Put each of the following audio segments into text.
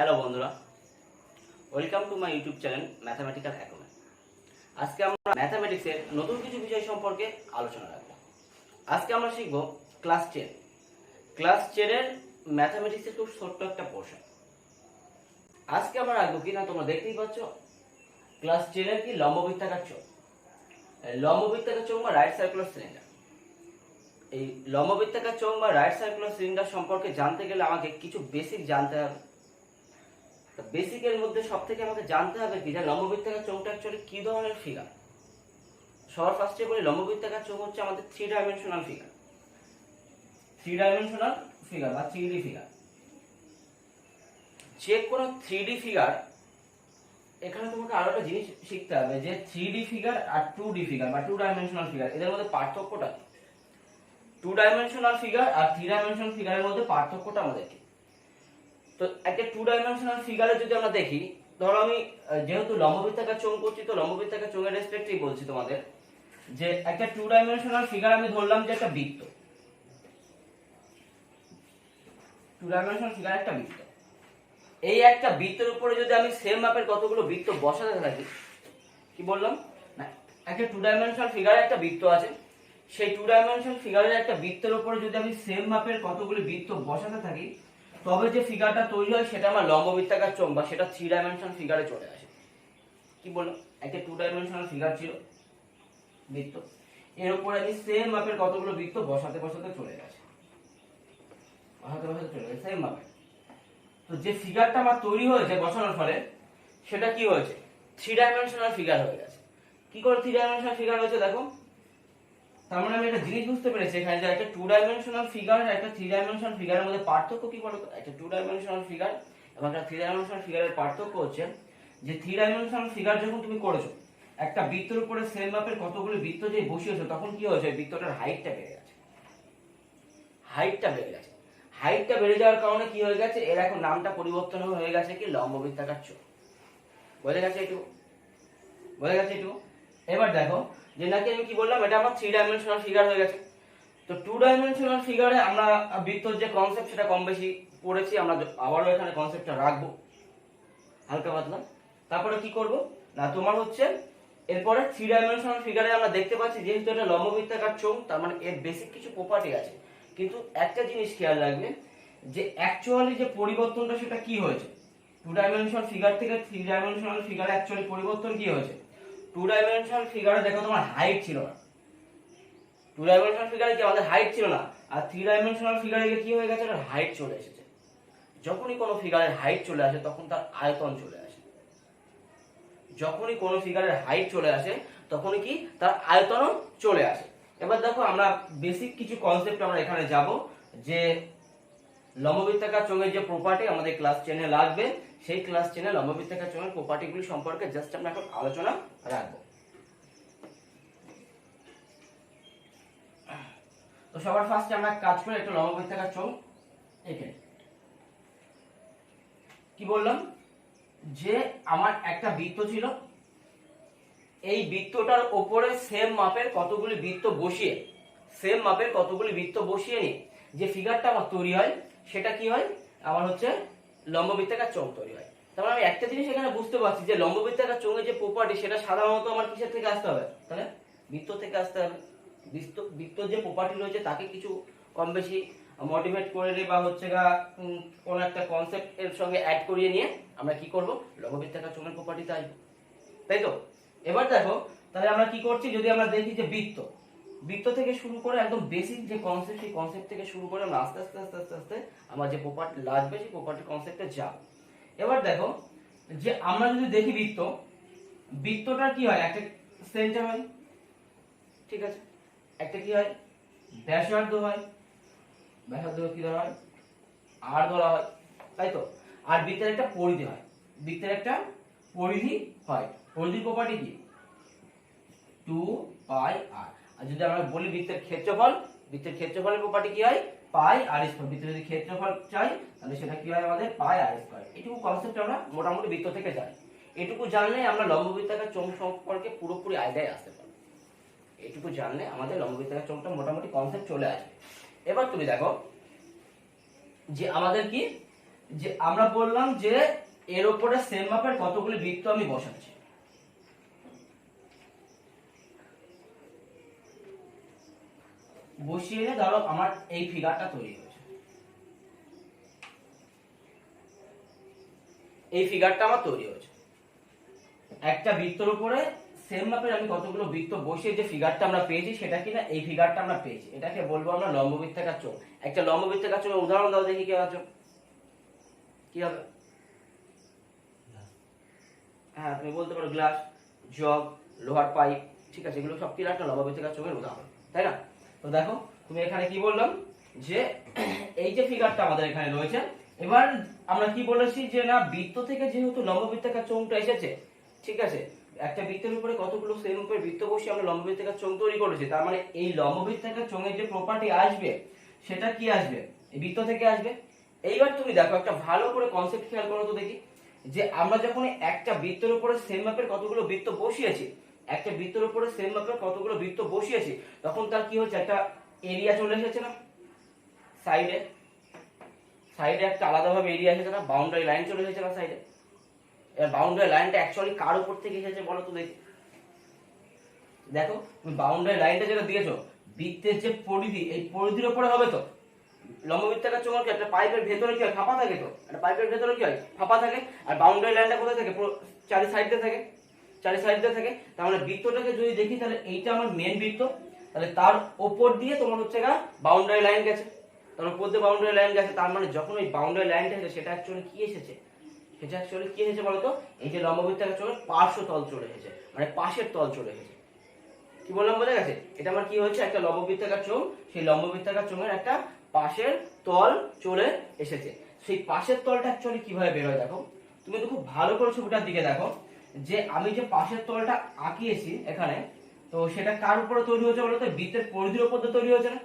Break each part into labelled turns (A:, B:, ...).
A: Hello বন্ধুরা, welcome to my YouTube channel Mathematical Acumen. আজকে আমরা ম্যাথামেটিক্সের নতুন কিছু বিষয় সম্পর্কে আলোচনা রাখব। আজকে আমরা শিখব ক্লাস 10। ক্লাস 10-এর ম্যাথামেটিক্সের খুব ছোট্ট একটা পোর্শন। আজকে আমরা রাখবো কি না, তোমরা দেখতেই পাচ্ছ ক্লাস 10-এর কি লম্ববৃত্তাকার চোখ। লম্ববৃত্তাকার চোখ বা রাইট সার্কুলার সিলিন্ডার। এই লম্ববৃত্তাকার চোখ বা রাইট সার্কুলার সিলিন্ডার সম্পর্কে জানতে গেলে আমাকে কিছু বেসিক জানতে হবে। বেসিকের মধ্যে সব থেকে আমাকে জানতে হবে কি, যে লম্ববৃত্তাকার চোঙটা অ্যাকচুয়ালি কি ধরনের ফিগার। সবার ফার্স্টে বলি, লম্ববৃত্তাকার চোঙ হচ্ছে আমাদের 3 ডাইমেনশনাল ফিগার। 3 ডাইমেনশনাল ফিগার বা 3D ফিগার। যে কোনো 3D ফিগার, এখানে তোমাকে আরো একটা জিনিস শিখতে হবে যে 3D ফিগার আর 2D ফিগার বা 2 ডাইমেনশনাল ফিগার, এদের মধ্যে পার্থক্যটা কি। 2 ডাইমেনশনাল ফিগার আর 3 ডাইমেনশনাল ফিগারের মধ্যে পার্থক্যটা আমাদের কি। তো একটা 2 ডাইমেনশনাল ফিগারে যদি আমরা দেখি, ধরো আমি যেহেতু লম্ববৃত্তাকার চোঙ করছি, তো লম্ববৃত্তাকার চোঙের রেসপেক্টেই বলছি তোমাদের, যে একটা 2 ডাইমেনশনাল ফিগার আমি ধরলাম যে একটা বৃত্ত। 2 ডাইমেনশনাল ফিগার একটা বৃত্ত। এই একটা বৃত্তের উপরে যদি আমি সেম মাপের কতগুলো বৃত্ত বসাতে থাকি, কি বললাম না, একটা 2 ডাইমেনশনাল ফিগারে একটা বৃত্ত আছে, সেই 2 ডাইমেনশনাল ফিগারের একটা বৃত্তের উপরে যদি আমি সেম মাপের কতগুলো বৃত্ত বসাতে থাকি, তবে যে ফিগারটা তৈরি হয় সেটা আমার লম্ববৃত্তাকার চোঙ বা সেটা 3 ডাইমেনশনাল ফিগারে চলে আসে। কি বললাম, একটা 2 ডাইমেনশনাল ফিগার ছিল বৃত্ত, এর উপরে আমি সেম মাপের কতগুলো বৃত্ত বসাতে বসাতে চলে গেছে, সেম মাপের। তো যে ফিগারটা আমার তৈরি হয়েছে বসানোর ফলে, সেটা কি হয়েছে, 3 ডাইমেনশনাল ফিগার হয়ে গেছে। কি করে 3 ডাইমেনশনাল ফিগার হয়েছে দেখো, তার মানে আমি একটা জিনিস বুঝতে পেরেছি এখানে, যে একটা 2 ডাইমেনশনাল ফিগার আর একটা 3 ডাইমেনশনাল ফিগারের মধ্যে পার্থক্য কি বলতো। একটা 2 ডাইমেনশনাল ফিগার এবং একটা 3 ডাইমেনশনাল ফিগারের পার্থক্য হচ্ছে যে 3 ডাইমেনশনাল ফিগার যখন তুমি করেছো, একটা বৃত্তের উপরে সেম মাপের কতগুলো বৃত্ত যে বসিয়েছো, তখন কি হয়েছে, বৃত্তটার হাইটটা বেড়ে গেছে। হাইটটা বেড়ে যাওয়ার কারণে কি হয়ে গেছে, এর এখন নামটা পরিবর্তন হয়ে গেছে কি, লম্ববৃত্তাকার চোখ। বোঝা গেছে এটুকু? এবার দেখো যে নাকি আমি কি বললাম, এটা আমার 3 ডাইমেনশনাল ফিগার হয়ে গেছে। তো 2 ডাইমেনশনাল ফিগারে আমরা বৃত্তর যে কনসেপ্ট সেটা কম বেশি পড়েছি, আমরা আবারও এখানে কনসেপ্টটা রাখবো হালকা পাতলা। তারপরে কি করব না, তোমার হচ্ছে এরপরে 3 ডাইমেনশনাল ফিগারে আমরা দেখতে পাচ্ছি যেহেতু এটা লম্ববৃত্তাকার চোঙ, তার মানে এর বেসিক কিছু প্রপার্টি আছে। কিন্তু একটা জিনিস খেয়াল রাখবে, যে অ্যাকচুয়ালি যে পরিবর্তনটা সেটা কি হয়েছে, 2 ডাইমেনশনাল ফিগার থেকে 3 ডাইমেনশনাল ফিগারে অ্যাকচুয়ালি পরিবর্তন কি হয়েছে। 2 ডাইমেনশনাল ফিগারে দেখো তোমার হাইট ছিল না, 2 ডাইমেনশনাল ফিগারে কি আমাদের হাইট ছিল না, আর 3 ডাইমেনশনাল ফিগারে কি হয়ে গেছে, এর হাইট চলে এসেছে। যখনই কোনো ফিগারের হাইট চলে আসে তখন তার আয়তন চলে আসে। যখনই কোনো ফিগারের হাইট চলে আসে তখনই কি তার আয়তনও চলে আসে। এবার দেখো আমরা বেসিক কিছু কনসেপ্ট আমরা এখানে যাব, যে লম্ববৃত্তাকার চোঙের যে প্রপার্টি আমাদের ক্লাস 10-এ লাগবে, সেই ক্লাস 10-এ লম্ববৃত্তাকার চোঙের প্রপার্টিগুলি সম্পর্কে জাস্ট আমরা এখন আলোচনা রাখবো। তো সবার ফার্স্টে আমরা কাজ করে একটা লম্ববৃত্তাকার চোঙ এঁকে। কি বললাম, যে আমার একটা বৃত্ত ছিল, এই বৃত্তটার উপরে সেম মাপের কতগুলি বৃত্ত বসিয়ে নিয়ে যে ফিগারটা আমার তৈরি হয়, সেটা কি হয়, আমার হচ্ছে লম্ববৃত্তাকার চোঙ তৈরি হয়। তার মানে আমি একটা জিনিস এখানে বুঝতে পারছি, যে লম্ববৃত্তাকার চোঙের যে প্রপার্টি সেটা সাধারণত আমার কিসের থেকে আসতে হবে, তাহলে বৃত্ত থেকে আসতে হবে। বৃত্তর যে প্রপার্টি রয়েছে তাকে কিছু কম বেশি মোটিভেট করে নিয়ে বা হচ্ছে কোন একটা কনসেপ্ট এর সঙ্গে অ্যাড করিয়ে নিয়ে আমরা কি করব, লম্ববৃত্তাকার চোঙের প্রপার্টিতে আসবো, তাই তো। এবার দেখো তাহলে আমরা কি করছি, যদি আমরা দেখি যে বৃত্ত থেকে শুরু করে একদম বেসিক যে কনসেপ্ট, সেই কনসেপ্ট থেকে শুরু করে আমরা আস্তে আস্তে আস্তে আস্তে আস্তে আমার যে প্রপার্টি লাগবে সেই প্রপার্টি কনসেপ্টে যাব। এবার দেখো যে আমরা যদি দেখি বৃত্তটার কি হয়, একটা সেন্টার হয়, ঠিক আছে, একটা কি হয়, ব্যাসার্ধ হয়, ব্যাসার্ধ কি ধরা হয়, আর ধরা হয়, তাই তো। আর বৃত্তের একটা পরিধি হয়, পরিধির প্রপার্টি কি, 2 πr। আর যদি আমরা বলি বৃত্তের ক্ষেত্রফলের প্রপার্টি কি হয়, পাই আর স্কয়ার। বৃত্তের যদি ক্ষেত্রফল চাই তাহলে সেটা কি হয়, আমাদের পাই আর স্কয়ার। এটুকু কনসেপ্ট আমরা মোটামুটি বৃত্ত থেকে জানি। এটুকু জানলেই আমরা লম্ববৃত্তাকার চোঙ সম্পর্কে পুরোপুরি আইডিয়ায় আসতে পারবো। এটুকু জানলে আমাদের লম্ববৃত্তাকার চোঙটা মোটামুটি কনসেপ্ট চলে আসবে। এবার তুমি দেখো যে আমাদের কি, যে আমরা বললাম যে এর উপরে সেম মাপের কতগুলি বৃত্ত আমি বসাচ্ছি। বসিয়ে ধরো আমার এই ফিগারটা তৈরি হয়েছে, এই ফিগারটা আমার তৈরি হয়েছে। একটা বৃত্তের উপরে সেম মাপের আমি কতগুলো বৃত্ত বসিয়ে যে ফিগারটা আমরা পেয়েছি সেটা কিনা এই ফিগারটা আমরা পেয়েছি, এটাকে বলবো আমরা লম্ববৃত্তাকার চোখ। একটা লম্ববৃত্তাকার চোখের উদাহরণ দাও দেখি কি আছে, কি হবে? হ্যাঁ তুমি বলতে পারো গ্লাস, জগ, লোহার পাইপ, ঠিক আছে, এগুলো সব কি একটা লম্ববৃত্তাকার চোখের উদাহরণ, তাই না? তো দেখো তুমি এখানে কি বললাম যে এই যে ফিগারটা আমাদের এখানে রয়েছে, এবার আমরা কি বলেছি যে না বৃত্ত থেকে যেহেতু লম্ববৃত্তাকার চোঙটা এসেছে, ঠিক আছে, একটা বৃত্তের উপরে কতগুলো সেম উপরে বৃত্ত বসিয়ে আমরা লম্ববৃত্তাকার চোঙ তৈরি করেছি, তার মানে এই লম্ববৃত্তাকার চোঙের যে প্রপার্টি আসবে সেটা কি আসবে? এই বৃত্ত থেকে আসবে। এইবার তুমি দেখো একটা ভালো করে কনসেপ্ট খেয়াল করো তো দেখি, যে আমরা যখন একটা বৃত্তের উপরে সেম মাপের কতগুলো বৃত্ত বসিয়েছি, একটা বৃত্তের উপরে সেম মাপের কতগুলো বৃত্ত বসিয়েছি, তখন তার কি হচ্ছে? একটা এরিয়া চলে এসেছে না সাইডে, সাইডে একটা আলাদাভাবে এরিয়া এসেছে না, বাউন্ডারি লাইন চলে এসেছে না সাইডে। এবার বাউন্ডারি লাইনটা অ্যাকচুয়ালি কার উপর থেকে এসেছে বলো তো দেখি। দেখো তুমি বাউন্ডারি লাইনটা যেটা দিয়েছো বৃত্তের যে পরিধি, এই পরিধির উপরে হবে তো। লম্ববৃত্তাকার চোঙের কি একটা পাইপের ভেতরে কি হয়? ফাঁপা থাকে তো, একটা পাইপের ভেতরে কি হয়? ফাঁপা থাকে। আর বাউন্ডারি লাইনটা কোথায় থাকে? চারি সাইডে থাকে, চারি সাইডে থাকে। তার মানে বৃত্তটাকে যদি দেখি তাহলে এইটা আমার মেন বৃত্ত, তাহলে তার উপর দিয়ে তোমার হচ্ছে বাউন্ডারি লাইন গেছে, তার উপর দিয়ে বাউন্ডারি লাইন গেছে। তার মানে যখন ওই বাউন্ডারি লাইনটা এসেছে সেটা অ্যাকচুয়ালি কি এসেছে? সেটা অ্যাকচুয়ালি কি এসেছে বলতো? এই যে লম্ববৃত্তাকার চোঙের পার্শ্বতল চলে এসেছে, মানে পাশের তল চলে এসেছে। কি বললাম বোঝা গেছে? এটা আমার কি হয়েছে? একটা লম্ববৃত্তাকার চোঙ, সেই লম্ববৃত্তাকার চোঙের একটা পাশের তল চলে এসেছে। সেই পাশের তলটা অ্যাকচুয়ালি কিভাবে বের হয় দেখো, তুমি তো খুব ভালো করে ছবিটার দিকে দেখো, যে আমি যে পাশের তলটা আঁকিয়েছি এখানে, তো সেটা কার উপরে তৈরি হয়েছে বলতো? বৃত্তের পরিধির উপর তৈরি হয়েছে না?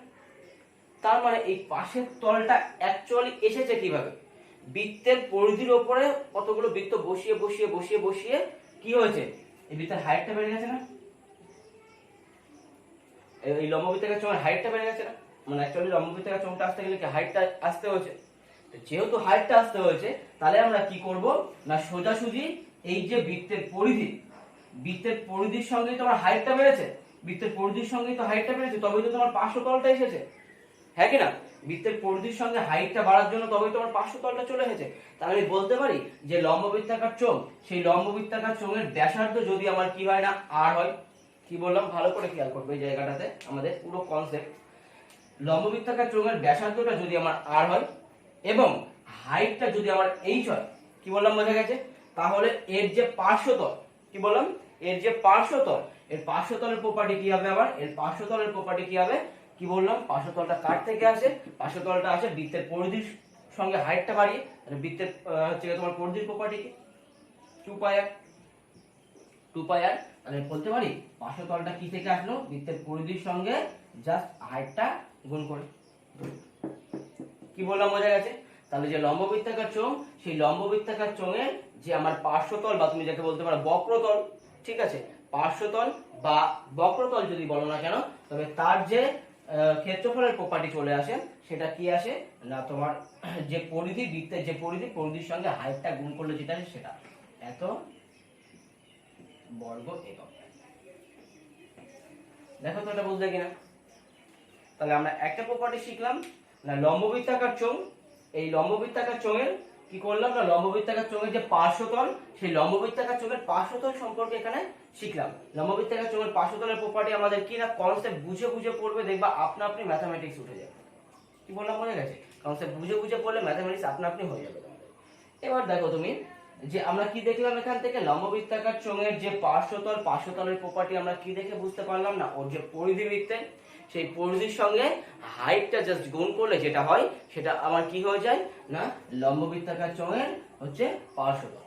A: তার মানে এই পাশের তলটা অ্যাকচুয়ালি এসেছে কিভাবে? বৃত্তের পরিধির উপরে কতগুলো বৃত্ত বসিয়ে বসিয়ে বসিয়ে বসিয়ে কি হয়েছে? এই বৃত্তের হাইটটা বেড়ে গেছে না? এই লম্ববৃত্তাকার চোঙের হাইটটা বেড়ে গেছে না? মানে অ্যাকচুয়ালি লম্ববৃত্তাকার চোঙটা আসতে গেলে কি হাইটটা আসতে হয়েছে। যেহেতু হাইটটা আসতে হয়েছে, তাহলে আমরা কি করব না সোজাসুজি এই যে বৃত্তের পরিধি, বৃত্তের পরিধির সঙ্গে তোমার হাইটটা বেড়েছে, বৃত্তের পরিধির সঙ্গে তো হাইটটা বেড়েছে, তবেই তো তোমার পার্শ্বতলটা এসেছে, হ্যাঁ কি না? বৃত্তের পরিধির সঙ্গে হাইটটা বাড়ার জন্য তবেই তোমার পার্শ্বতলটা চলে এসেছে। তাহলে আমি বলতে পারি যে লম্ববৃত্তাকার চোঙ, সেই লম্ববৃত্তাকার চোঙের ব্যাসার্ধ যদি আমার কি হয় না আর হয়। কি বললাম ভালো করে খেয়াল করবে এই জায়গাটাতে, আমাদের পুরো কনসেপ্ট। লম্ববৃত্তাকার চোঙের ব্যাসার্ধটা যদি আমার আর হয় এবং হাইটটা যদি আমার এইচ হয়, কি বললাম বোঝা গেছে? তাহলে এর যে পার্শ্বতল, কি বললাম, এর যে পার্শ্বতল, এর পার্শ্বতলের প্রপার্টি কি হবে? আবার এর পার্শ্বতলের প্রপার্টি কি হবে? কি বললাম, পার্শ্বতলটা কার থেকে আসে? পার্শ্বতলটা আসে বৃত্তের পরিধির সঙ্গে হাইটটা বাড়িয়ে। বৃত্তের হচ্ছে তোমার পরিধির প্রপার্টি কি? 2 পাই আর, 2 পাই আর। তাহলে বলতে পারি পার্শ্বতলটা কি থেকে আসলো? বৃত্তের পরিধির সঙ্গে জাস্ট হাইটটা গুণ করে। কি বললাম বোঝা গেছে? তাহলে যে লম্ববৃত্তাকার চোঙ, সেই লম্ববৃত্তাকার চোঙের যে আমার পার্শ্বতল বা তুমি যাকে বলতে পারো বক্রতল, ঠিক আছে, পার্শ্বতল বা বক্রতল যদি বলো না কেন, তবে তার যে ক্ষেত্রফলের প্রপার্টি চলে আসে, সেটা কি আসে না তোমার যে পরিধি, বৃত্তের যে পরিধি, পরিধির সঙ্গে হাইটটা গুণ করলে যেটা আসে সেটা এত বর্গ একক। দেখো তো এটা বুঝলে কিনা? তাহলে আমরা একটা প্রপার্টি শিখলাম না লম্ববৃত্তাকার চোঙ, এই লম্ববৃত্তাকার চোঙের কি করলাম না লম্ববৃত্তাকার চোঙের যে পার্শ্বতল, সেই লম্ববৃত্তাকার চোঙের পার্শ্বতল সম্পর্কে এখানে শিখলাম। লম্ববৃত্তাকার চোঙের পার্শ্বতলের প্রপার্টি আমাদের কি না কনসেপ্ট বুঝে বুঝে পড়বে, দেখবা আপনা আপনি ম্যাথমেটিক্স উঠে যাবে। কি বললাম বোঝা গেছে? কনসেপ্ট বুঝে বুঝে পড়লে ম্যাথমেটিক্স আপনা আপনি হয়ে যাবে তোমাদের। এবার দেখো তুমি যে আমরা কি দেখলাম এখান থেকে, লম্ববৃত্তাকার চোঙের যে পার্শ্বতল, পার্শ্বতলের প্রপার্টি আমরা কি দেখে বুঝতে পারলাম না ওর যে পরিধি বৃত্তের, সেই পরিধির সঙ্গে হাইটটা জাস্ট গুণ করলে যেটা হয় সেটা আমার কি হয়ে যায় না লম্ববৃত্তাকার চোঙের হচ্ছে পার্শ্বতল।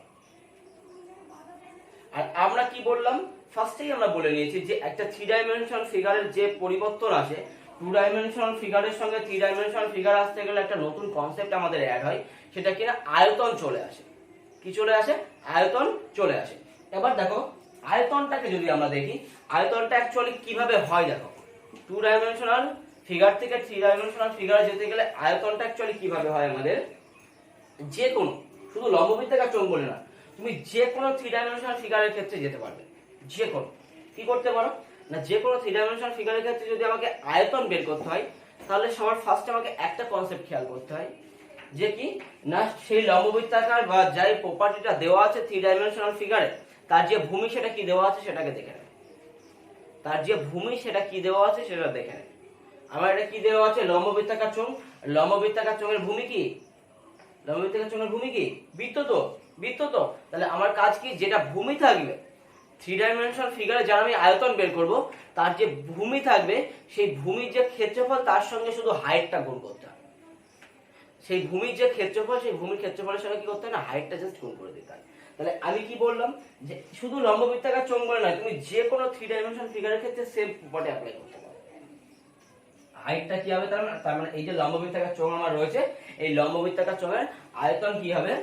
A: আর আমরা কি বললাম ফার্স্টেই আমরা বলে নিয়েছি যে একটা 3 ডাইমেনশনাল ফিগারের যে পরিবর্তন আসে, 2 ডাইমেনশনাল ফিগারের সঙ্গে 3 ডাইমেনশনাল ফিগার আসতে গেলে একটা নতুন কনসেপ্ট আমাদের অ্যাড হয়, সেটা কিনা আয়তন চলে আসে। কি চলে আসে? আয়তন চলে আসে। এবার দেখো আয়তনটাকে যদি আমরা দেখি, আয়তনটা অ্যাকচুয়ালি কিভাবে হয় দেখো, 2 ডাইমেনশনাল ফিগার থেকে 3 ডাইমেনশনাল ফিগারে যেতে গেলে আয়তনটা অ্যাকচুয়ালি কিভাবে হয় আমাদের, যে কোনো, শুধু লম্ববৃত্তাকার চোঙ বলে না, তুমি যে কোনো 3 ডাইমেনশনাল ফিগারের ক্ষেত্রে যেতে পারবে। যে কোনো, কি করতে পারো না, যে কোনো 3 ডাইমেনশনাল ফিগারের ক্ষেত্রে যদি আমাকে আয়তন বের করতে হয়, তাহলে সবার ফার্স্টে আমাকে একটা কনসেপ্ট খেয়াল করতে হয়, যে কি না সেই লম্ববৃত্তাকার বা যাই প্রপার্টিটা দেওয়া আছে 3 ডাইমেনশনাল ফিগারে, তার যে ভূমি সেটা কি দেওয়া আছে সেটাকে দেখে নেবে। তার যে ভূমি সেটা কি দেওয়া আছে সেটা দেখে নেবে। আমার এটা কি দেওয়া আছে, লম্ববৃত্তাকার চোঙ। লম্ববৃত্তাকার চোঙের ভূমি কি? লম্ববৃত্তাকার চোঙের ভূমি কি? বৃত্ত তো, বৃত্ত তো। তাহলে আমার কাজ কি, যেটা ভূমি থাকবে 3 ডাইমেনশনাল ফিগারে যার আমি আয়তন বের করব, তার যে ভূমি থাকবে সেই ভূমির যে ক্ষেত্রফল তার সঙ্গে শুধু হাইটটা গুণ করতে হবে। সেই ভূমির যে ক্ষেত্রফল, সেই ভূমির ক্ষেত্রফলের সঙ্গে কি করতে হয় না, হাইটটা জাস্ট গুণ করে দিতে হয়। তাহলে আমি কি বললাম, যে শুধু লম্ববৃত্তাকার চোঙ বলে নয়, তুমি যে কোনো 3 ডাইমেনশনাল ফিগারের ক্ষেত্রে সেম প্রপার্টি অ্যাপ্লাই করতে পারো। হাইটটা কি হবে, তার মানে এই যে লম্ববৃত্তাকার চোঙ আমার রয়েছে, এই লম্ববৃত্তাকার চোঙের আয়তন কি হবে,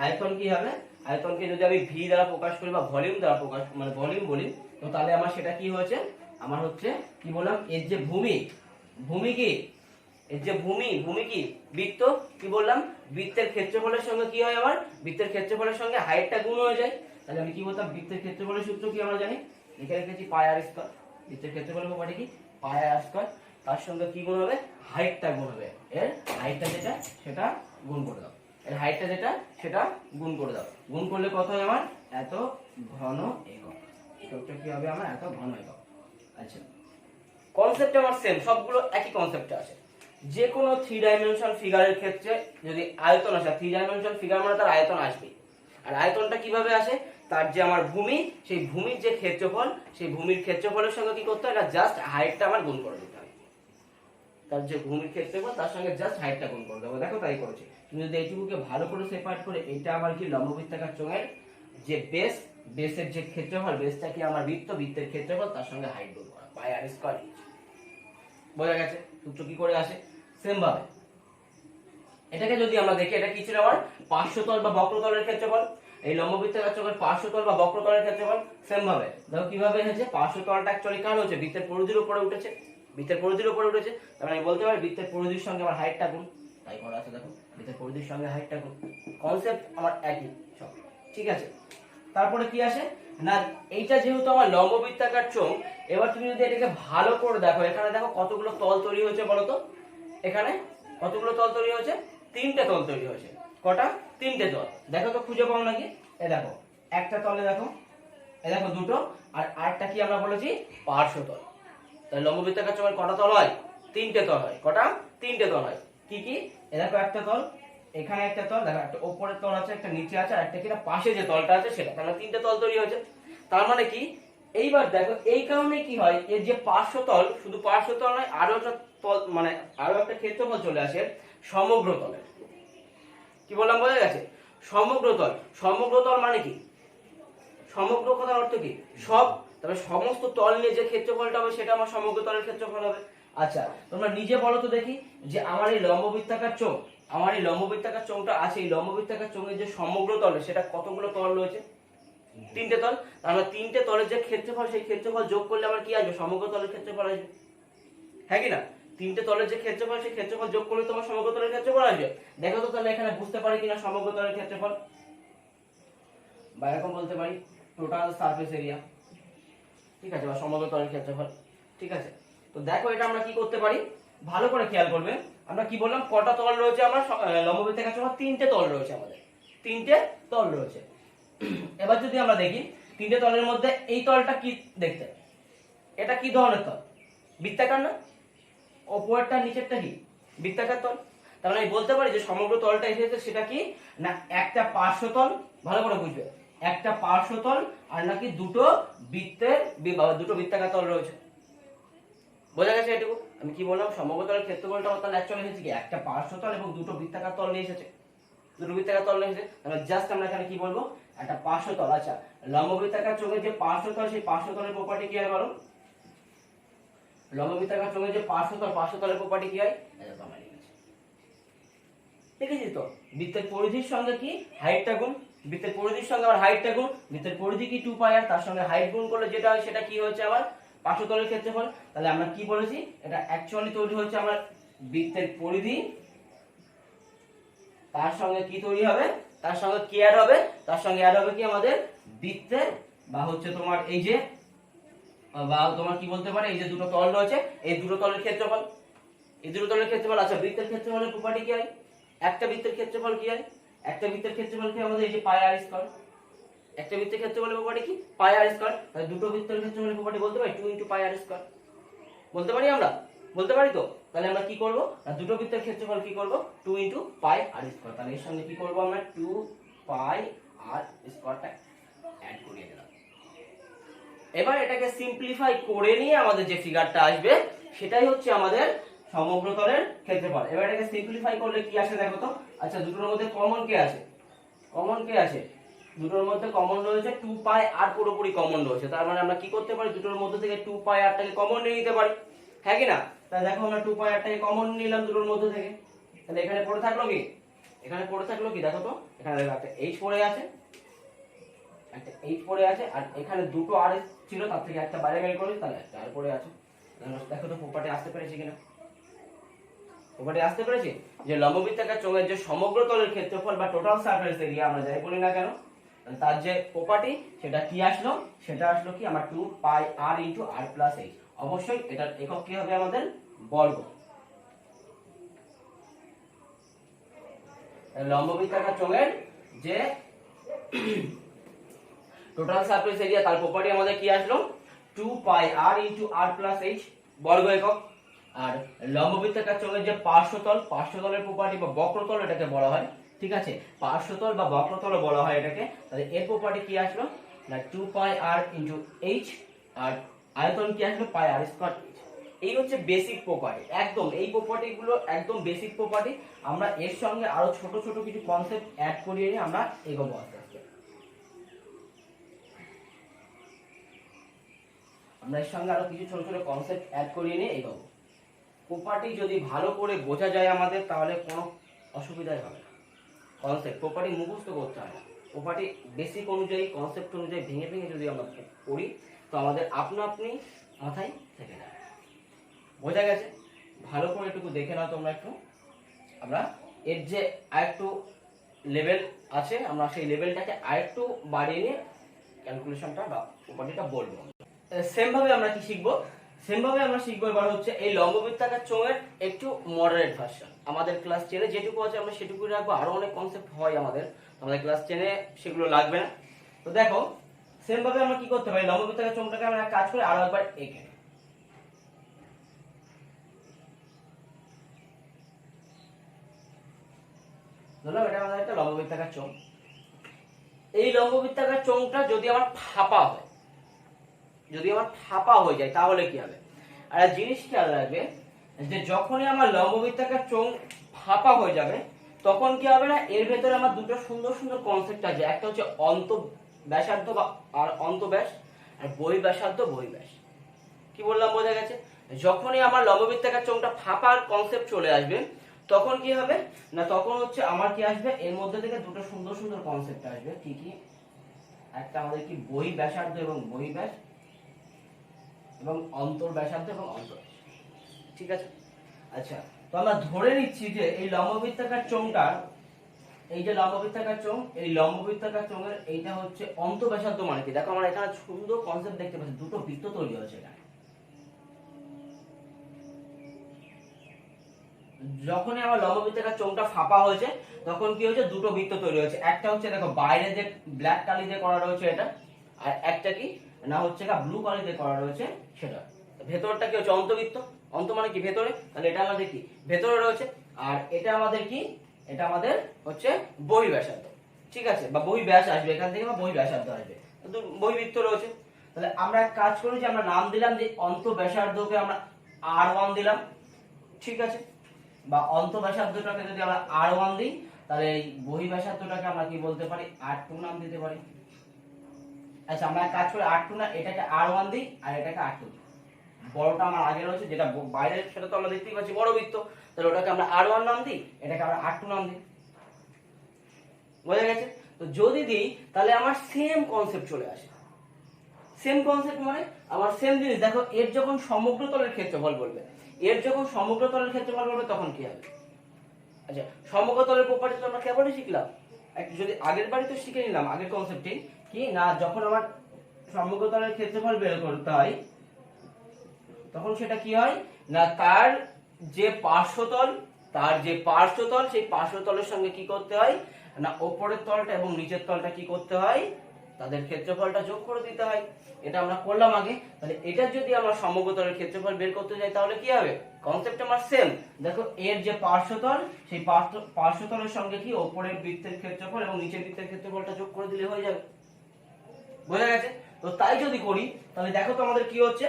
A: আয়তন কি হবে, আয়তনকে যদি আমি ভি দ্বারা প্রকাশ করি বা ভলিউম দ্বারা প্রকাশ, মানে ভলিউম বলি, তো তাহলে আমার সেটা কি হয়েছে, আমার হচ্ছে কি বললাম, এর যে ভূমি, ভূমি কি, এর যে ভূমি, ভূমি কি বৃত্ত, কি বললাম, বৃত্তের ক্ষেত্রফলের সঙ্গে কি হয়, আমার বৃত্তের ক্ষেত্রফলের সঙ্গে হাইটটা গুণ হয়ে যায়। তাহলে আমি কি বলতাম, বৃত্তের ক্ষেত্রফলের সূত্র কি আমরা জানি, এখানে লিখেছি পাই আর স্কয়ার। বৃত্তের ক্ষেত্রফলের প্রপার্টি কি, পাই আর স্কয়ার, তার সঙ্গে কি গুণ হবে, হাইটটা গুণ হবে। এর হাইটটা যেটা সেটা গুণ করে দাও, এর হাইটটা যেটা সেটা গুণ করে দাও। গুণ করলে কত হয় আমার, এত ঘন একক। এতটা কি হবে আমার, এত ঘন একক। আচ্ছা, কনসেপ্ট আমার সেম, সবগুলো একই কনসেপ্টে আছে। যে কোনো 3 ডাইমেনশনাল ফিগারের ক্ষেত্রে যদি আয়তন আসে, 3 ডাইমেনশনাল ফিগার মানে তার আয়তন আসবে। আর আয়তনটা কিভাবে আসে, তার যে আমার ভূমি, সেই ভূমির যে ক্ষেত্রফল, সেই ভূমির ক্ষেত্রফলের সঙ্গে কি করতে হয়, এটা জাস্ট হাইটটা আমার গুণ করে দিতে হয়। তার যে ভূমির ক্ষেত্রফল তার সঙ্গে জাস্ট হাইটটা গুণ করে দেবো। দেখো তাই করেছি। তুমি যদি এইটুকুকে ভালো করে সেপারেট করে, এটা আমার কি লম্ববৃত্তাকার চোঙের যে বেস, বেসের যে ক্ষেত্রফল, বেসটা কি আমার বৃত্ত, বৃত্তের ক্ষেত্রফল তার সঙ্গে হাইট গুণ করা, পাই আর স্কয়ার। বোঝা গেছে সূত্র কি করে আসে, সেম ভাবে। এটাকে যদি আমরা দেখি, এটা কি ছিল আমার পার্শ্বতল বা বক্রতলের ক্ষেত্রফল, এই লম্ববৃত্তাকার চোঙের পার্শ্বতল বা বক্রতলের ক্ষেত্রফল সেম ভাবে। দেখো কিভাবে হয়েছে, পার্শ্বতলটা অ্যাকচুয়ালি কার হচ্ছে, বৃত্তের পরিধির উপরে উঠেছে, বৃত্তের পরিধির উপরে উঠেছে। তার মানে আমি বলতে পারি বৃত্তের পরিধির সঙ্গে আমার হাইটটা গুণ, তাই করা আছে। দেখো বৃত্তের পরিধির সঙ্গে হাইটটা গুণ, কনসেপ্ট আমার একই সব, ঠিক আছে। তারপরে কি আসে না, এইটা যেহেতু আমার লম্ববৃত্তাকার চোঙ, এবার তুমি যদি এটাকে ভালো করে দেখো, এখানে দেখো কতগুলো তল তৈরি হয়েছে বলো তো, এখানে কতগুলো তল তৈরি হয়েছে, 3টে তল তৈরি হয়েছে। কটা, 3টে তল। দেখো তো খুঁজে পাও নাকি, এ দেখো একটা তলে দেখো, এ দেখো দুটো, আর আরেকটা কি আমরা বলেছি, পার্শ্বতল। তাহলে লম্ববৃত্তাকার চোঙের কটা তল হয়, 3টে তল হয়। কটা, 3টে তল হয়। কি কি, এ দেখো একটা তল, এখানে একটা তল, দেখো একটা উপরের তল আছে, একটা নিচে আছে, আর একটা কিনা পাশে যে তলটা আছে সেটা। তাহলে 3টে তল তৈরি হয়েছে। তার মানে কি, এইবার দেখো এই কারণে কি হয়, এর যে পার্শ্বতল, শুধু পার্শ্বতল নয়, আরো একটা তল, মানে আরো একটা ক্ষেত্রফল চলে আসে সমগ্র তলের। কি বললাম, বোঝা গেছে, সমগ্র তল। সমগ্র তল মানে কি, সমগ্র কথার অর্থ কি, সব। তবে সমস্ত তল নিয়ে যে ক্ষেত্রফলটা হবে সেটা আমার সমগ্র তলের ক্ষেত্রফল হবে। আচ্ছা, তোমরা নিজে বলো তো দেখি, যে আমার এই লম্ববৃত্তাকার চোঙ, আমার এই লম্ববৃত্তাকার চোঙটা আছে, এই লম্ববৃত্তাকার চোঙের যে সমগ্র তল সেটা কতগুলো তল রয়েছে, 3টে তল। তাহলে 3টে তলের যে ক্ষেত্রফল, সেই ক্ষেত্রফল যোগ করলে আমার কি আসবে, সমগ্র তলের ক্ষেত্রফল আসবে, হ্যাঁ কি না। 3টে তলের যে ক্ষেত্রফল, সেই ক্ষেত্রফল যোগ করলে তোমার সমগ্র তলের ক্ষেত্রফল আসবে। দেখো তো তাহলে এখানে বুঝতে পারি কিনা সমগ্র তলের ক্ষেত্রফল, বা এরকম বলতে পারি টোটাল সারফেস এরিয়া, ঠিক আছে, বা সমগ্র তলের ক্ষেত্রফল, ঠিক আছে। তো দেখো এটা আমরা কি করতে পারি, ভালো করে খেয়াল করবে। আমরা কি বললাম, কটা তল রয়েছে আমার লম্ববৃত্তাকার চোঙে, 3টে তল রয়েছে আমাদের, 3টে তল রয়েছে। এবার যদি আমরা দেখি 3টে তলের মধ্যে এই তলটা কি দেখতে, এটা কি ধরনের তল, বৃত্তাকার না, উপরেরটা নিচেরটা কি বৃত্তাকার তল। তার মানে আমি বলতে পারি যে সমগ্র তলটা এসেছে সেটা কি না, একটা পার্শ্বতল, ভালো করে বুঝবে, একটা পার্শ্বতল আর নাকি দুটো বৃত্তের, দুটো বৃত্তাকার তল রয়েছে। বোঝা গেছে এটুকু। আমি কি বললাম, সমগ্র তলের ক্ষেত্রফলটা তাহলে অ্যাকচুয়ালি এসেছে কি, একটা পার্শ্বতল এবং দুটো বৃত্তাকার তল নিয়ে এসেছে, দুটো বৃত্তাকার তল নিয়ে এসেছে। তাহলে জাস্ট আমরা এখানে কি বলবো, একটা পার্শ্বতল। আচ্ছা, লম্ববৃত্তাকার চোঙের যে পার্শ্বতল, সেই পার্শ্বতলের প্রপার্টি কি হয় বলো, লম্ববৃত্তাকার চোঙের যে পার্শ্বতল, পার্শ্বতলের প্রপার্টি কি হয়, দেখেছি তো, বৃত্তের পরিধির সঙ্গে কি হাইটটা গুণ, বৃত্তের পরিধির সঙ্গে আবার হাইটটা গুণ, বৃত্তের পরিধি কি 2 পাই আর তার সঙ্গে হাইট গুণ করলে যেটা হয় সেটা কি হচ্ছে আমার পার্শ্বতলের ক্ষেত্রফল। তাহলে আমরা কি বলেছি, এটা অ্যাকচুয়ালি তৈরি হচ্ছে আমার বৃত্তের পরিধি তার সঙ্গে কি তৈরি হবে, তার সঙ্গে কি অ্যাড হবে, তার সঙ্গে অ্যাড হবে কি আমাদের বৃত্তের বা হচ্ছে তোমার এই যে বা তোমার কি বলতে পারে এই যে দুটো তল রয়েছে এই দুটো তলের ক্ষেত্রফল, এই দুটো তলের ক্ষেত্রফল। আচ্ছা বৃত্তের ক্ষেত্রফলের প্রপার্টি কি হয়, একটা বৃত্তের ক্ষেত্রফল কি হয়, একটা বৃত্তের ক্ষেত্রফল কি আমাদের এই যে পাই আর স্কয়ার, একটা বৃত্তের ক্ষেত্রফলের প্রপার্টি কি পাই আর স্কয়ার, তাহলে দুটো বৃত্তের ক্ষেত্রফলের প্রপার্টি বলতে পারি 2 পাই আর স্কয়ার, বলতে পারি আমরা, বলতে পারি তো। তাহলে আমরা কি করব না দুটো বৃত্তের ক্ষেত্রফল কি করব 2 পাই আর স্কয়ার, তাহলে এর সঙ্গে কি করব আমরা 2 পাই আর স্কয়ারটা অ্যাড করিয়ে দিলাম। এবার এটাকে সিম্পলিফাই করে নিয়ে আমাদের যে ফিগারটা আসবে সেটাই হচ্ছে আমাদের সমগ্রতলের ক্ষেত্রফল। এবার এটাকে সিম্পলিফাই করলে কি আসে দেখো তো। আচ্ছা দুটোর মধ্যে কমন কে আছে, কমন কে আছে, দুটোর মধ্যে কমন রয়েছে 2 পাই আর পুরোপুরি কমন রয়েছে, তার মানে আমরা কি করতে পারি দুটোর মধ্যে থেকে 2 পাই আরটাকে কমন নিয়ে নিতে পারি, হ্যাঁ কি না। তাহলে দেখো আমরা 2 পাই আরটাকে কমন নিলাম দুটোর মধ্যে থেকে, তাহলে এখানে পড়ে থাকলো কি, এখানে পড়ে থাকলো কি দেখো তো, এখানে দেখো একটা h পড়ে আছে, একটা h পড়ে আছে, আর এখানে দুটো আর ছিল তার থেকে একটা বাইরে বের করি তাহলে একটা আর পড়ে আছে। দেখো তো প্রপার্টি আসতে পেরেছি কিনা, প্রপার্টি আসতে পেরেছি যে লম্ববৃত্তাকার চোঙের যে সমগ্র তলের ক্ষেত্রফল বা টোটাল সারফেস এরিয়া আমরা যাই বলি না কেন তার যে প্রপার্টি সেটা কি আসলো, সেটা আসলো কি আমার 2 পাই আর ইনটু আর প্লাস এইচ। অবশ্যই এটার একক কি হবে আমাদের বর্গ। লম্ববৃত্তাকার চোঙের যে টোটাল সারফেস এরিয়া তার প্রপার্টি আমাদের কি আসলো 2 পাই আর ইনটু আর প্লাস এইচ বর্গ একক। আর লম্ববৃত্তাকার চোঙের যে পার্শ্বতল, পার্শ্বতলের প্রপার্টি বা বক্রতল এটাকে বলা হয়, ঠিক আছে, পার্শ্বতল বা বক্রতল বলা হয় এটাকে, তাহলে এর প্রপার্টি কি আসলো না 2 পাই আর ইনটু এইচ, আর আয়তন কি আসলো পাই আর স্কয়ার এইচ। এই হচ্ছে বেসিক প্রপার্টি, একদম এই প্রপার্টি গুলো একদম বেসিক প্রপার্টি। আমরা এর সঙ্গে আরো ছোট ছোট কিছু কনসেপ্ট অ্যাড করিয়ে নিয়ে আমরা এগোবো আস্তে আস্তে। আমরা এর সঙ্গে আরো কিছু ছোট ছোট কনসেপ্ট অ্যাড করিয়ে নিয়ে এগোবো। প্রপার্টি যদি ভালো করে বোঝা যায় আমাদের তাহলে কোনো অসুবিধাই হবে না। কনসেপ্ট প্রপার্টি মুখস্থ করতে হয় না, প্রপার্টি বেসিক অনুযায়ী কনসেপ্ট অনুযায়ী ভেঙে ভেঙে যদি আমরা পড়ি তো আমাদের আপনা আপনি মাথায় থেকে যায়। বোঝা গেছে? ভালো করে একটু দেখে নাও তোমরা একটু। আমরা এর যে আরেকটু লেভেল আছে আমরা সেই লেভেলটাকে আরেকটু বাড়িয়ে নিয়ে ক্যালকুলেশনটা বা প্রপার্টিটা বলবো। সেম ভাবে আমরা কি শিখবো, সেম ভাবে আমরা শিখবো এবার হচ্ছে এই লম্ববৃত্তাকার চোঙের একটু মডারেট ভার্সন। আমাদের ক্লাস 10 এ যেটুকু আছে আমরা সেটুকুই রাখবো, আরো অনেক কনসেপ্ট হয় আমাদের, আমাদের ক্লাস 10 এ সেগুলো লাগবে না। তো দেখো সেম ভাবে আমরা কি করতে পারি, লম্ববৃত্তাকার চোঙটাকে আমরা কাজ করে আরো একবার এঁকে ধরলাম এটা আমাদের একটা লম্ববৃত্তাকার চোঙ। এই লম্ববৃত্তাকার চোঙটা যদি আমার ফাঁপা হয়, যদি আমার ফাঁপা হয়ে যায় তাহলে কি হবে। আর জিনিস খেয়াল রাখবে যে যখনই আমার লম্ববৃত্তাকার চোঙ ফাঁপা হয়ে যাবে তখন কি হবে না এর ভেতরে আমার দুটো সুন্দর সুন্দর কনসেপ্ট আছে, একটা হচ্ছে অন্ত ব্যাসার্ধ বা আর অন্তব্যাস, আর বহিঃব্যাসার্ধ বহিঃব্যাস। কি বললাম বোঝা গেছে? যখনই আমার লম্ববৃত্তাকার চোঙটা ফাঁপার কনসেপ্ট চলে আসবে তখন কি হবে না তখন হচ্ছে আমার কি আসবে এর মধ্যে থেকে দুটো সুন্দর সুন্দর কনসেপ্ট আসবে। কি কি? একটা আমাদের কি বহিঃব্যাসার্ধ এবং বহিঃব্যাস এবং অন্তর্ব্যাসার্ধ এবং অন্তর্ব্যাস, ঠিক আছে। আচ্ছা তো আমরা ধরে নিচ্ছি যে এই লম্ববৃত্তাকার চোঙটা, এই যে লম্ববৃত্তাকার চোঙ, এই লম্ববৃত্তাকার চোঙের এইটা হচ্ছে অন্তর্ব্যাসার্ধ মানে কি। দেখো আমরা এখানে সুন্দর কনসেপ্ট দেখতে পাচ্ছি, দুটো বৃত্ত তৈরি হয়েছে এখানে। যখনই আমার লম্ববৃত্তাকার চোঙটা ফাঁপা হয়েছে তখন কি হয়েছে দুটো বৃত্ত তৈরি হয়েছে। একটা হচ্ছে দেখো বাইরে যে ব্ল্যাক কালি দিয়ে করা রয়েছে এটা, আর একটা কি না হচ্ছে ব্লু কালি দিয়ে করা রয়েছে সেটা। ভেতরটা কি হচ্ছে অন্তবৃত্ত, অন্ত মানে কি ভেতরে, তাহলে এটা আমাদের কি ভেতরে রয়েছে। আর এটা আমাদের কি, এটা আমাদের হচ্ছে বহিঃব্যাসার্ধ, ঠিক আছে, বা বহিঃব্যাস আসবে এখান থেকে বা বহিঃব্যাসার্ধ আসবে, বহির্বৃত্ত রয়েছে। তাহলে আমরা এক কাজ করি যে আমরা নাম দিলাম যে অন্তঃব্যাসার্ধকে আমরা R1 দিলাম, ঠিক আছে, বা অন্তঃব্যাসার্ধটাকে যদি আমরা R1 দিই তাহলে এই বহিঃব্যাসার্ধটাকে আমরা কি বলতে পারি R2 নাম দিতে পারি। আচ্ছা আমরা এক কাজ করি R2 না এটাকে R1 দিই আর এটাকে R2 দিই। বড়টা আমার আগে রয়েছে যেটা বাইরে সেটা তো আমরা দেখতেই পাচ্ছি বড় বৃত্ত, তাহলে ওটাকে আমরা R1 নাম দিই, এটাকে আমরা R2 নাম দিই। বোঝা গেছে? তো যদি দিই তাহলে আমার সেম কনসেপ্ট চলে আসে। সেম কনসেপ্ট মানে আমার সেম জিনিস। দেখো এর যখন সমগ্র তলের ক্ষেত্রফল বলবে, এর যখন সমগ্র তলের ক্ষেত্রফল বলবে তখন কি হবে, আচ্ছা, সমকতলের প্রপার্টি তো আমরা কেবলই শিখলাম, যদি আগের বারে তো শিখে নিলাম আগের কনসেপ্টে কি না, যখন আমার সমকতলের ক্ষেত্রফল বের করতে হয় তখন সেটা কি হয় না, তার যে পার্শ্বতল সেই পার্শ্বতলের সঙ্গে কি করতে হয় না, উপরের তলটা এবং নিচের তলটা কি করতে হয়, তাদের ক্ষেত্রফলটা যোগ করে দিতে হয়। এটা আমরা করলাম আগে। তাহলে এটা যদি আমরা সমকতলের ক্ষেত্রফল বের করতে যাই তাহলে কি হবে, কনসেপ্ট আমার সেম। দেখো এর যে পার্শ্বতল সেই পার্শ্বতলের সঙ্গে কি উপরের বৃত্তের ক্ষেত্রফল এবং নিচের বৃত্তের ক্ষেত্রফলটা যোগ করে দিলে হয়ে যাবে। বোঝা গেছে? তো তাই যদি করি তাহলে দেখো তো আমাদের কি হচ্ছে,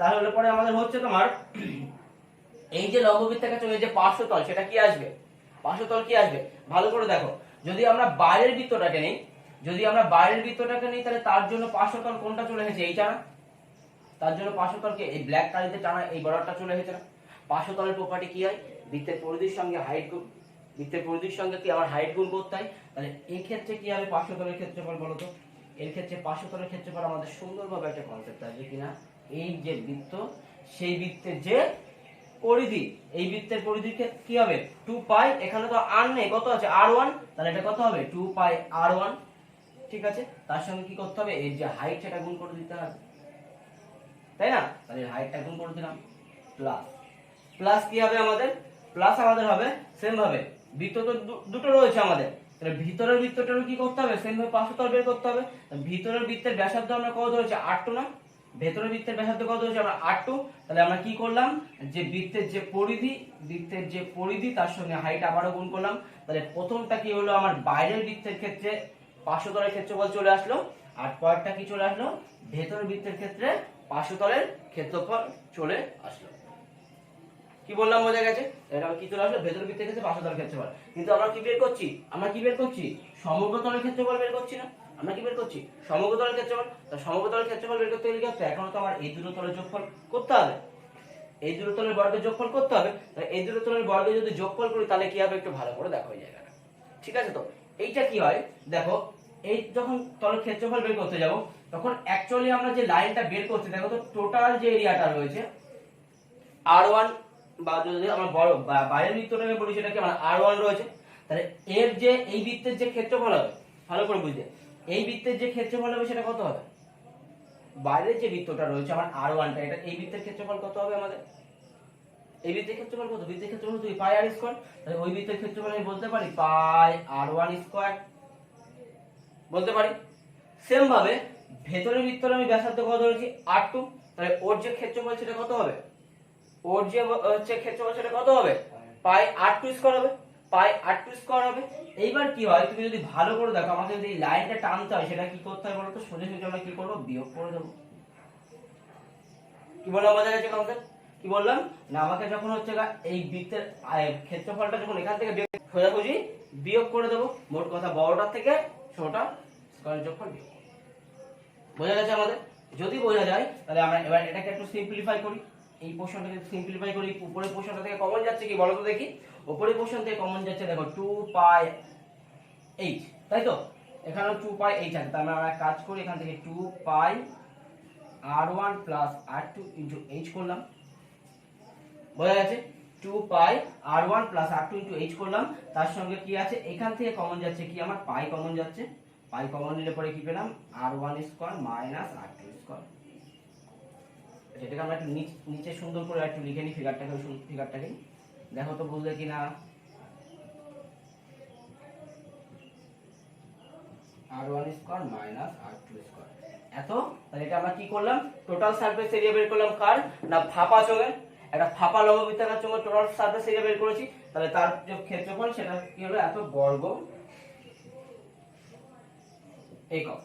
A: তাহলে পরে আমাদের হচ্ছে তোমার এই যে লম্ববৃত্তাকার চোঙের যে পার্শ্বতল সেটা কি আসবে, পার্শ্বতল কি আসবে, ভালো করে দেখো। যদি আমরা বাইরের বৃত্তটাকে নিই তাহলে তার জন্য পার্শ্বতল কোনটা চলে এসেছে, এইটা না? তার জন্য পার্শ্বতলকে এই ব্ল্যাক কালিতে টানা এই বর্ডারটা চলে এসেছে না? পার্শ্বতলের প্রপার্টি কি হয়, বৃত্তের পরিধির সঙ্গে হাইট গুণ, বৃত্তের পরিধির সঙ্গে কি আমার হাইট গুণ করতে হয়। তাহলে এই ক্ষেত্রে কি হবে পার্শ্বতলের ক্ষেত্রফল বলো তো? এর ক্ষেত্রে পার্শ্বতলের ক্ষেত্রফল আমাদের সুন্দরভাবে একটা কনসেপ্ট আসবে কিনা, এই যে বৃত্ত সেই বৃত্তের যে পরিধি, এই বৃত্তের পরিধির কি হবে 2 পাই, এখানে তো আর নেই, কত আছে r1, তাহলে এটা কত হবে 2 পাই r1। ঠিক আছে, তার সঙ্গে কি করতে হবে, এর যে হাইট সেটা গুণ করে দিতে হবে, তাই না? তাহলে হাইটটা গুণ করে দিলাম, প্লাস কি হবে আমাদের, প্লাস আমাদের হবে সেম ভাবে বৃত্ত তো দুটো রয়েছে আমাদের, তাহলে ভিতরের বৃত্তটারও কি করতে হবে সেম ভাবে পার্শ্বতল বের করতে হবে। ভিতরের বৃত্তের ব্যাসার্ধ আমরা কত ধরেছি r2 না, ভেতরের বৃত্তের ব্যাসার্ধ কত ধরেছি আমরা r2। তাহলে আমরা কি করলাম, যে বৃত্তের যে পরিধি তার সঙ্গে হাইট আবারও গুণ করলাম। তাহলে প্রথমটা কি হলো, আমার বাইরের বৃত্তের ক্ষেত্রে পার্শ্বতলের ক্ষেত্রফল চলে আসলো, আর পরেরটা কি চলে আসলো, ভেতরের বৃত্তের ক্ষেত্রে পার্শ্বতলের ক্ষেত্রফল চলে আসলো। কি বললাম, বোঝা গেছে? এটা কি চলে আসলো, ভেতরের বৃত্তের ক্ষেত্রে পার্শ্বতলের ক্ষেত্রফল। কিন্তু আমরা কি বের করছি, সমগ্রতলের ক্ষেত্রফল বের করছি না, আমরা কি বের করছি, সমগ্রতলের ক্ষেত্রফল। তো সমগ্রতলের ক্ষেত্রফল বের করতে গেলে কি হচ্ছে, এখন তো আমার এই দুটো তলের যোগফল করতে হবে, এই দুটো তলের বর্গের যোগফল করতে হবে। তাহলে এই দুটো তলের বর্গের যদি যোগফল করি তাহলে কি হবে, একটু ভালো করে দেখো এই জায়গাটা। ঠিক আছে, তো এইটা কি হয় দেখো, এই যখন তলের ক্ষেত্রফল বের করতে যাব তখন অ্যাকচুয়ালি আমরা যে লাইনটা বের করছি, দেখো তো টোটাল যে এরিয়াটা রয়েছে r1, বা যদি আমরা বড় বাইরের বৃত্তটাকে বলি সেটা কি আমার r1 রয়েছে। তাহলে এর যে এই বৃত্তের যে ক্ষেত্রফল হবে, ভালো করে বুঝতে, এই বৃত্তের যে ক্ষেত্রফল হবে সেটা কত হবে, বাইরের যে বৃত্তটা রয়েছে আমার r1টা, এটা এই বৃত্তের ক্ষেত্রফল কত হবে আমাদের, এই বৃত্তের ক্ষেত্রফল কত, বৃত্তের ক্ষেত্রফল তো পাই r স্কয়ার। তাহলে ওই বৃত্তের ক্ষেত্রফল আমি বলতে পারি পাই r1 স্কয়ার, বলতে পারি। সেম ভাবে ভেতরের বৃত্তের আমি ব্যাসার্ধ কত ধরেছি r2, তাহলে ওর যে ক্ষেত্রফল সেটা কত হবে, ওর যে হচ্ছে ক্ষেত্রফল সেটা কত হবে, পাই r2 স্কয়ার হবে, পাই r2 স্কয়ার হবে। এইবার কি হয়, তুমি যদি ভালো করে দেখো, আমাকে যদি এই লাইনটা টানতে হয় সেটা কি করতে হয় বলো তো, সোজা সোজা আমরা কি করব, বিয়োগ করে দেব। কি বললাম, বোঝা গেছে কনসেপ্ট? কি বললাম না, আমাকে যখন হচ্ছে এই বৃত্তের ক্ষেত্রফলটা যখন এখান থেকে সোজাসুজি বিয়োগ করে দেব, মোট কথা বড়টা থেকে ছোটটা স্কয়ার যোগফল বিয়োগ। বোঝা গেছে আমাদের? যদি বোঝা যায় তাহলে আমরা এবার এটাকে একটু সিম্পলিফাই করি, এই পোরশনটাকে সিম্পলিফাই করি। উপরের পোরশনটা থেকে কমন যাচ্ছে কি বলো তো দেখি, উপরের পোরশন থেকে কমন যাচ্ছে দেখো 2 পাই h, তাই তো? এখানেও 2 পাই h আছে, তাহলে আমরা কাজ করি, এখান থেকে 2 পাই r1 plus r2 into h করলাম। বোঝা গেছে? 2 পাই r1 plus r2 into h করলাম। তার সঙ্গে কি আছে, এখান থেকে কমন যাচ্ছে কি আমার পাই কমন যাচ্ছে, পাই কমন নিলে পরে কি পেলাম r1 square minus r2 square. এটাকে আমরা একটু নিচে সুন্দর করে একটু লিখে নিই ফিগারটাকে দেখো তো বুঝলে কিনা, r1 square minus r2 square এত। তাহলে এটা আমরা কি করলাম, টোটাল সারফেস এরিয়া বের করলাম কার না, ফাঁপা চোঙের, একটা ফাঁপা লম্ববৃত্তাকার চোঙের টোটাল সারফেস এরিয়া বের করেছি। তাহলে তার যে ক্ষেত্রফল সেটা কি হলো, এত বর্গ একক।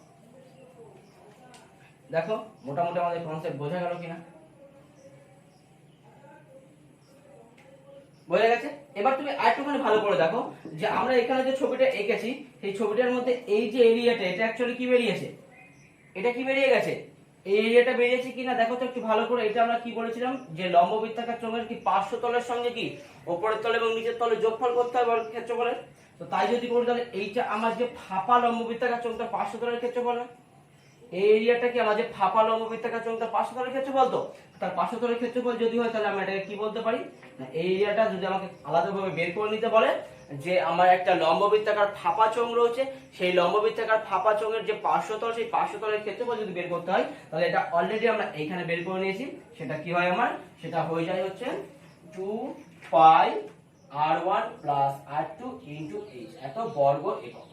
A: দেখো মোটামুটি আমাদের কনসেপ্ট বোঝা গেল কিনা, বোঝা গেছে? এবার তুমি আরেকটুখানি ভালো করে দেখো যে আমরা এখানে যে ছবিটা এঁকেছি সেই ছবিটার মধ্যে এই যে এরিয়াটা, এটা অ্যাকচুয়ালি কি বেরিয়েছে, এটা কি বেরিয়ে গেছে, এই এরিয়াটা বেরিয়েছে কিনা দেখো তো একটু ভালো করে। এটা আমরা কি বলেছিলাম যে লম্ববৃত্তাকার চোঙের কি পার্শ্বতলের সঙ্গে কি উপরের তল এবং নিচের তলে যোগফল করতে হবে ক্ষেত্রফলের। তো তাই যদি করি তাহলে এইটা আমার যে ফাঁপা লম্ববৃত্তাকার চোঙটা পার্শ্বতলের ক্ষেত্রফল না, এই এরিয়াটা কি আমার যে ফাঁপা লম্ববৃত্তাকার চোঙটা পার্শ্বতলের ক্ষেত্রফল, তো তার পার্শ্বতলের ক্ষেত্রফল যদি হয় তাহলে আমরা এটাকে কি বলতে পারি না, এই এরিয়াটা যদি আমাকে আলাদাভাবে বের করে নিতে বলে যে আমার একটা লম্ববৃত্তাকার ফাঁপা চোঙ রয়েছে, সেই লম্ববৃত্তাকার ফাঁপা চোঙের যে পার্শ্বতল, সেই পার্শ্বতলের ক্ষেত্রফল যদি বের করতে হয় তাহলে এটা অলরেডি আমরা এইখানে বের করে নিয়েছি। সেটা কি হয় আমার, সেটা হয়ে যায় হচ্ছে 2 পাই r1 plus r2 into h, এত বর্গ একক।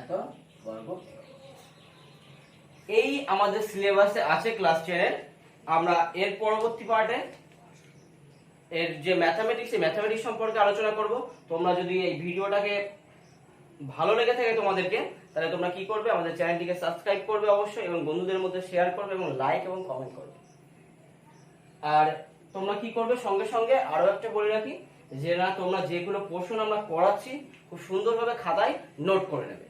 A: এত বর্গ একক। এই আমাদের সিলেবাসে আছে ক্লাস 10 এর। আমরা এর পরবর্তী পার্টে এর যে ম্যাথামেটিক্স, এই ম্যাথামেটিক্স সম্পর্কে আলোচনা করব। তোমরা যদি এই ভিডিওটাকে ভালো লেগে থাকে তোমাদেরকে, তাহলে তোমরা কি করবে, আমাদের চ্যানেলটিকে সাবস্ক্রাইব করবে অবশ্যই, এবং বন্ধুদের মধ্যে শেয়ার করবে এবং লাইক এবং কমেন্ট করবে। আর তোমরা কি করবে, সঙ্গে সঙ্গে আরো একটা বলে রাখি যে না, তোমরা যেগুলো পোর্শন আমরা পড়াচ্ছি খুব সুন্দরভাবে খাতায় নোট করে নেবে।